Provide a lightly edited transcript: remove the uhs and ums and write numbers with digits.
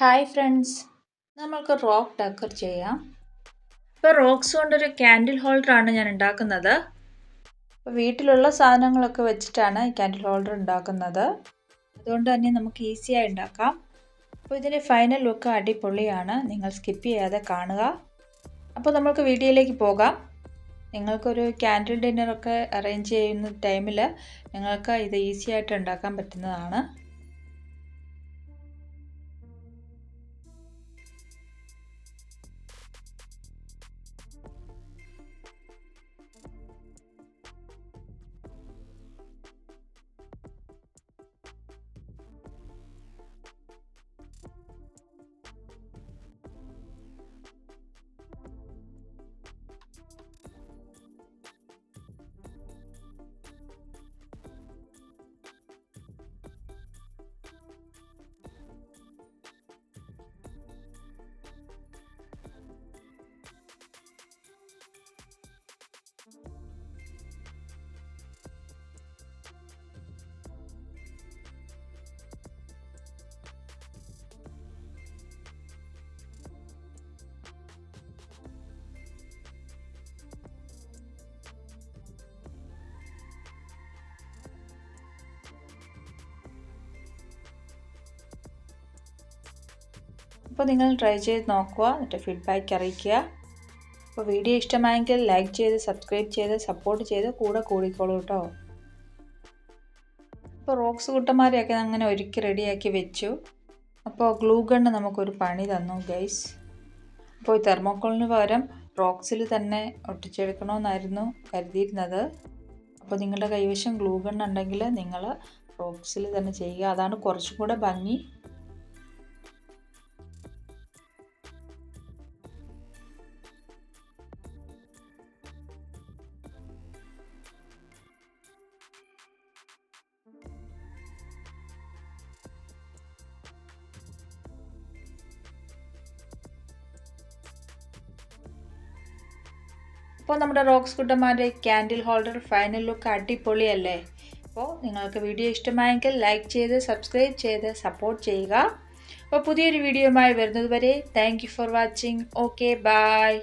Hi friends, നമ്മൾക്ക് rock decker ചെയ്യാം. ഇപ്പോൾ റോക്സ് കൊണ്ടൊരു ക്യാൻഡിൽ ഹോൾഡറാണ് ഞാൻ ഉണ്ടാക്കുന്നത്. അപ്പോൾ വീട്ടിലുള്ള സാധനങ്ങളൊക്കെ വെച്ചിട്ടാണ് ഈ ക്യാൻഡിൽ ഹോൾഡർ ഉണ്ടാക്കുന്നത്. അതുകൊണ്ട് തന്നെ നമുക്ക് ഈസിയായി ഉണ്ടാക്കാം. അപ്പോൾ ഇതിൻ്റെ ഫൈനൽ ലുക്ക് അടിപൊളിയാണ്. നിങ്ങൾ സ്കിപ്പ് ചെയ്യാതെ കാണുക. അപ്പോൾ നമുക്ക് വീഡിയോയിലേക്ക് പോകാം. നിങ്ങൾക്കൊരു ക്യാൻഡിൽ ഡിന്നറൊക്കെ അറേഞ്ച് ചെയ്യുന്ന ടൈമിൽ നിങ്ങൾക്ക് ഇത് ഈസിയായിട്ട് ഉണ്ടാക്കാൻ പറ്റുന്നതാണ്. അപ്പോൾ നിങ്ങൾ ട്രൈ ചെയ്ത് നോക്കുക, എന്നിട്ട് ഫീഡ്ബാക്ക് അറിയിക്കുക. അപ്പോൾ വീഡിയോ ഇഷ്ടമായെങ്കിൽ ലൈക്ക് ചെയ്ത് സബ്സ്ക്രൈബ് ചെയ്ത് സപ്പോർട്ട് ചെയ്ത് കൂടെ കൂടിക്കോളൂ കേട്ടോ. അപ്പോൾ റോക്സ് കുട്ടന്മാരെയൊക്കെ അങ്ങനെ ഒരുക്കി റെഡിയാക്കി വെച്ചു. അപ്പോൾ ഗ്ലൂ ഗണ്ണ് നമുക്കൊരു പണി തന്നു ഗൈസ്. അപ്പോൾ ഈ തെർമോക്കോളിന് പകരം റോക്സിൽ തന്നെ ഒട്ടിച്ചെടുക്കണമെന്നായിരുന്നു കരുതിയിരുന്നത്. അപ്പോൾ നിങ്ങളുടെ കൈവശം ഗ്ലൂ ഗണ്ണ് ഉണ്ടെങ്കിൽ നിങ്ങൾ റോക്സിൽ തന്നെ ചെയ്യുക, അതാണ് കുറച്ചും കൂടെ ഭംഗി. അപ്പോൾ നമ്മുടെ റോക്സ് കുട്ടന്മാരുടെ ക്യാൻഡിൽ ഹോൾഡർ ഫൈനൽ ലുക്ക് അടിപൊളിയല്ലേ? അപ്പോൾ നിങ്ങൾക്ക് വീഡിയോ ഇഷ്ടമായെങ്കിൽ ലൈക്ക് ചെയ്ത് സബ്സ്ക്രൈബ് ചെയ്ത് സപ്പോർട്ട് ചെയ്യുക. അപ്പോൾ പുതിയൊരു വീഡിയോയുമായി വരുന്നത് വരെ thank you for watching. Okay, by.